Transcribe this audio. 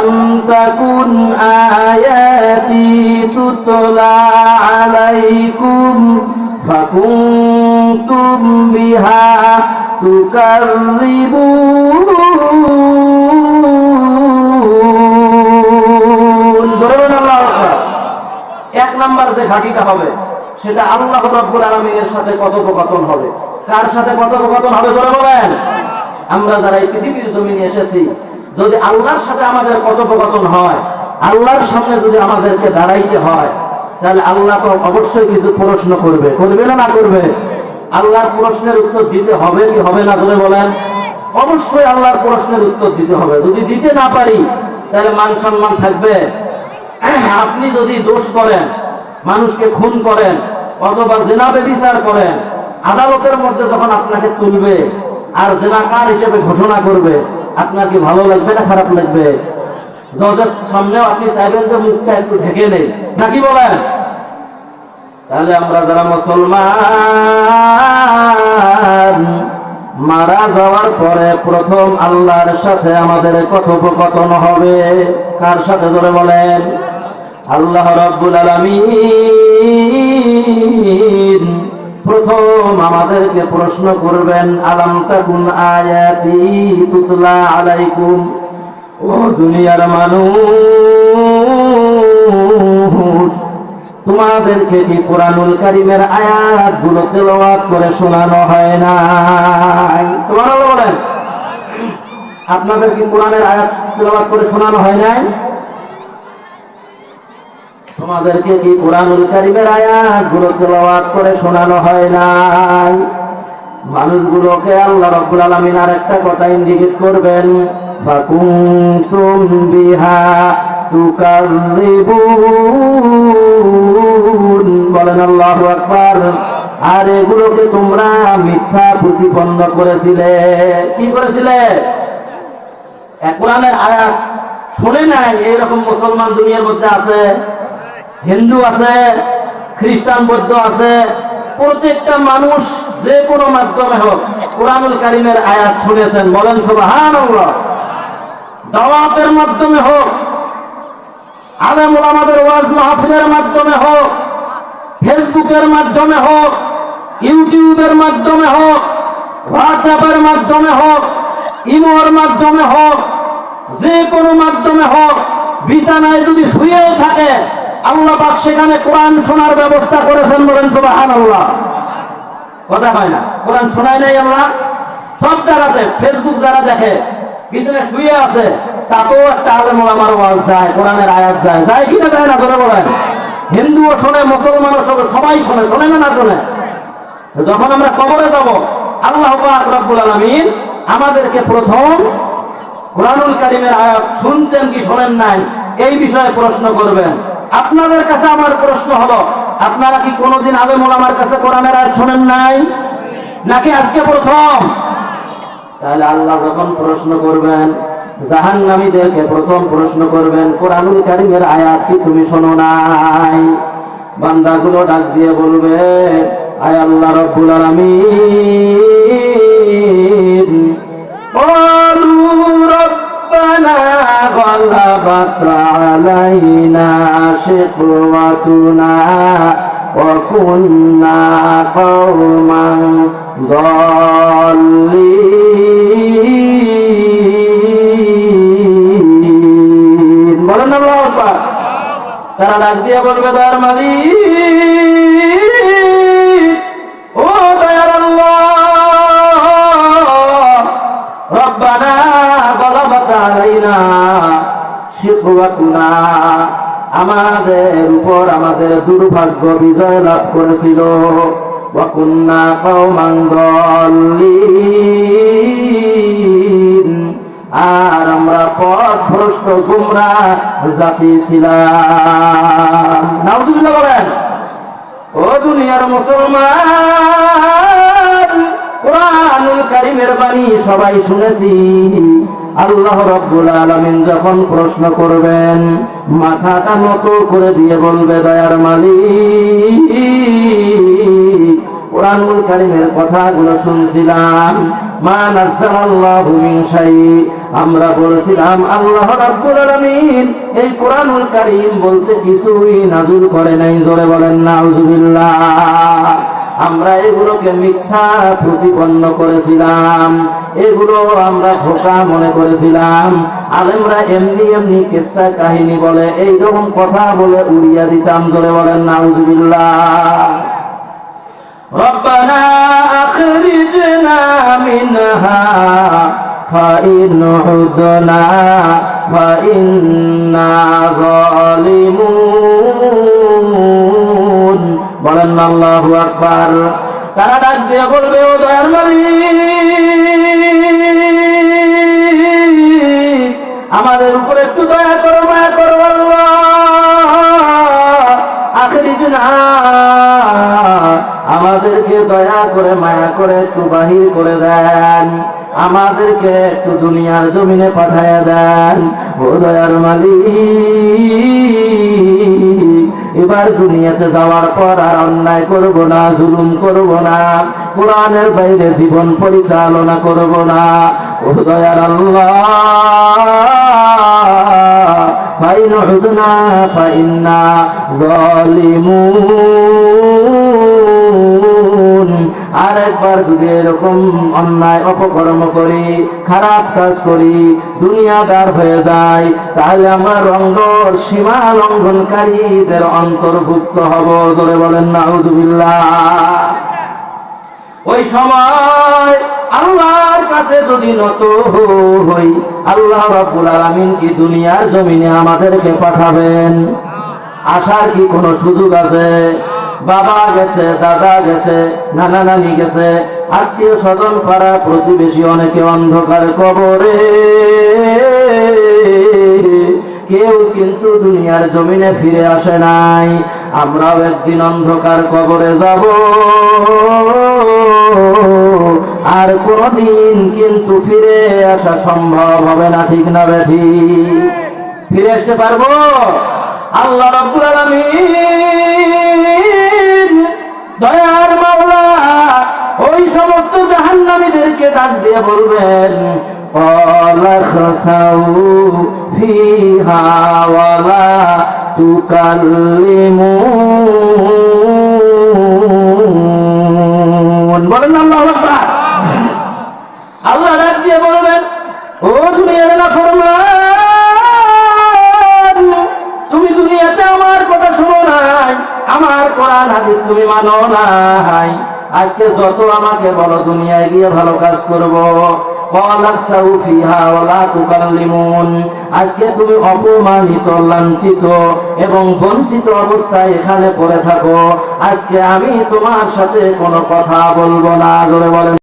আলাম তাকুন আয়াতি তুতলা আলাইকুম ফাকুনতুম বিহা তুকাযযিবুন। ধরুন আল্লাহু আকবার। এক নাম্বার যে ঘাটিটা হবে সেটা আল্লাহ রাব্বুল আলামিনের সাথে কথোপকথন হবে। কার সাথে কথোপকথন হবে জোরে বলেন? আমরা যারা এই পৃথিবীর জমিনে এসেছি, যদি আল্লাহর সাথে আমাদের কথোপকথন হয়, আল্লাহর সামনে যদি আমাদেরকে দাঁড়াইতে হয়, তাহলে আল্লাহ তো অবশ্যই কিছু প্রশ্ন করবে। করবে না করবে? আল্লাহর প্রশ্নের উত্তর দিতে হবে কি হবে না জোরে বলেন? অবশ্যই আল্লাহর প্রশ্নের উত্তর দিতে হবে। যদি দিতে না পারি তাহলে মান সম্মান থাকবে? আপনি যদি দোষ করেন, মানুষকে খুন করেন অথবা জিনা ব্যভিচার করেন, আদালতের মধ্যে যখন আপনাকে তুলবে আর জিনাকার হিসেবে ঘোষণা করবে, আপনার কি ভালো লাগবে না খারাপ লাগবে? জজের সামনেও আপনি চাইবেন যে মুখটা একটু ঢেকে নেই, নাকি বলেন? তাহলে আমরা যারা মুসলমান, মারা যাওয়ার পরে প্রথম আল্লাহর সাথে আমাদের কথোপকথন হবে। কার সাথে জোরে বলেন? আল্লাহ রাব্বুল আলামিন প্রথম আমাদেরকে প্রশ্ন করবেন, আলাম তাকুন আয়াতি তুতলা আলাইকুম। ও দুনিয়ার মানুষ, তোমাদেরকে কি কোরআনুল কারীমের আয়াতগুলো তেলাওয়াত করে শোনানো হয় নাই? সুবহানাল্লাহ বলেন। আপনাদের কি কোরআনের আয়াত তেলাওয়াত করে শোনানো হয় নাই? তোমাদেরকে কি কোরআনুল কারীমের আয়াতগুলো তেলাওয়াত করে শোনানো হয় নাই? মানুষগুলোকে আল্লাহ রাব্বুল আলামিন আরেকটা কথা ইন্ডিকেট করবেন, ফাকুনতুম বিহা তুকাযযিবুন। বলেন আল্লাহু আকবার। আর এগুলোকে তোমরা মিথ্যা প্রতিপন্ন করেছিলে। কি করেছিলে? কোরআনের আয়াত শুনে নাই এইরকম মুসলমান দুনিয়ার মধ্যে আছে, হিন্দু আছে, খ্রিস্টান, বৌদ্ধ আছে। প্রত্যেকটা মানুষ যে কোনো মাধ্যমে হোক কোরআনুল কারীমের আয়াত শুনেছেন। বলেন সুবহানাল্লাহ। দাওয়াতের মাধ্যমে হোক, আলেম ওলামাদের ওয়াজ মাহফিলের মাধ্যমে হোক, ফেসবুকের মাধ্যমে হোক, ইউটিউবের মাধ্যমে হোক, হোয়াটসঅ্যাপের মাধ্যমে হোক, ইমোর মাধ্যমে হোক, যে কোনো মাধ্যমে হোক, বিছানায় যদি শুয়েও থাকে আল্লাহ পাক সেখানে কোরআন শোনার ব্যবস্থা করেছেন। বলেন সুবহানাল্লাহ। কথা হয় না? কোরআন শোনায় নাই আল্লাহ সব জায়গাতে। ফেসবুক যারা দেখে বিছানায় শুয়ে আছে, তাতেও একটা আলেম ওলামার ওয়াজ যায়, কোরআনের আয়াত যায়। যায় কি না যায় না করে বলেন? হিন্দুও শোনে, মুসলমানও শোনে, সবাই শোনে। শোনে না শোনে? যখন আমরা কবরে যাব, আল্লাহ পাক রব্বুল আলামিন আমাদেরকে প্রথম কোরআনুল কারীমের আয়াত শুনছেন কি শোনেন নাই এই বিষয়ে প্রশ্ন করবেন। আপনাদের কাছে আমার প্রশ্ন হলো, আপনারা কি কোনোদিন আলেম ওলামার কাছে কোরআনের আয়াত শোনেন নাই, নাকি আজকে প্রথম? তাহলে আল্লাহ যখন প্রশ্ন করবেন, জাহান্নামীদেরকে প্রথম প্রশ্ন করবেন, কোরআনুল কারীমের আয়াত কি তুমি শোনো নাই? বান্দাগুলো ডাক দিয়ে বলবে, আয় আল্লাহ রাব্বুল আলামিন, ক্বালু রাব্বানা গালাবাত আলাইনা শিকওয়াতুনা ওয়া কুন্না কওমান দাল্লিন। বলেন আল্লাহু আকবার। তারা ডাক দিয়ে বলবে, দয়ার মালিক, ও দয়ার আল্লাহ, রব্বানা গালাবাত আলাইনা শিকওয়াতুনা, আমাদের উপর আমাদের দুর্ভাগ্য বিজয় লাভ করেছিল, ওয়া কুন্না কওমান দাল্লিন, আর আমরা পথভ্রষ্ট গোমরাহ জাতি ছিলাম। নাউযুবিল্লাহ বলেন। ও দুনিয়ার মুসলমান, কোরআনুল কারীমের বাণী সবাই শুনেছি। আল্লাহ রাব্বুল আলামিন যখন প্রশ্ন করবেন, মাথাটা নত করে দিয়ে বলবে, দয়ার মালিক, কোরআনুল কারীমের কথাগুলো শুনছিলাম, মা নাযালাল্লাহু মিন শাই, আমরা বলেছিলাম আল্লাহ রাব্বুল আলামিন এই কোরআনুল কারীম বলতে কিছুই নাযিল করে নাই, জোরে বলেন নাউযুবিল্লাহ। আমরা এগুলোকে মিথ্যা প্রতিপন্ন করেছিলাম, এগুলো আমরা ধোঁকা মনে করেছিলাম। আলেমরা এমনি এমনি কিসসা কাহিনী বলে এইরকম কথা বলে উড়িয়ে দিতাম, জোরে বলেন নাউযুবিল্লাহ। রব্বানা আখরিজনা মিনহা ফাইন উদনা ফাইন্না যালিমুন। বলেন আল্লাহু আকবার। তারা ডাক দিয়ে বলবে, ও দয়ার মালিক, আমাদের উপরে একটু দয়া করো, মায়া করো আল্লাহ। আখরিজনা, আমাদেরকে দয়া করে মায়া করে একটু বাহির করে দেন, আমাদেরকে একটু দুনিয়ার জমিনে পাঠায়া দেন। ও দয়ার মালিক, এবার দুনিয়াতে যাওয়ার পর আর অন্যায় করব না, জুলুম করব না, কোরআনের বাইরে জীবন পরিচালনা করব না। ও দয়ার আল্লাহ, ফাইন উদনা ফাইন্না যালিমুন। আর একবার যদি এরকম অন্যায় অপকর্ম করি, খারাপ কাজ করি, দুনিয়াদার হয়ে যায়, তাহলে আমরা রঙ্গর সীমা লঙ্ঘনকারীদের অন্তর্ভুক্ত হব, জোরে বলেন নাউযুবিল্লাহ। ওই সময় আল্লাহর কাছে যদি নত হই, আল্লাহ রাব্বুল আলামিন কি দুনিয়ার জমিনে আমাদেরকে পাঠাবেন? আসার কি কোনো সুযোগ আছে? বাবা গেছে, দাদা গেছে, নানা নানি গেছে, আত্মীয় স্বজন পাড়া প্রতিবেশী অনেকে অন্ধকার কবরে, কেউ কিন্তু দুনিয়ার জমিনে ফিরে আসে নাই। আমরাও একদিন অন্ধকার কবরে যাব, আর কোনদিন কিন্তু ফিরে আসা সম্ভব হবে না, ঠিক না বেঠি? ফিরে আসতে পারবো? আল্লাহ রাব্বুল আলামিন দয়ার মাওলা ওই সমস্ত জাহান্নামীদেরকে ডাক দিয়ে বলবেন, ক্বালা খাসাউ ফিহা ওয়ালা তুকাল্লিমুন। বলেন আল্লাহু আকবার। আল্লাহ ডাক দিয়ে বলবেন, ও দুনিয়ার নাফরমান, তুমি দুনিয়াতে আমার কথা শোনো নাই, আমার কোরআন হাদিস তুমি মানো নাই, আজকে যত আমাকে বলো দুনিয়ায় গিয়ে ভালো কাজ করব, আজকে তুমি অপমানিত, লাঞ্ছিত এবং বঞ্চিত অবস্থায় এখানে পড়ে থাকো, আজকে আমি তোমার সাথে কোনো কথা বলবো না, জোরে বলেন।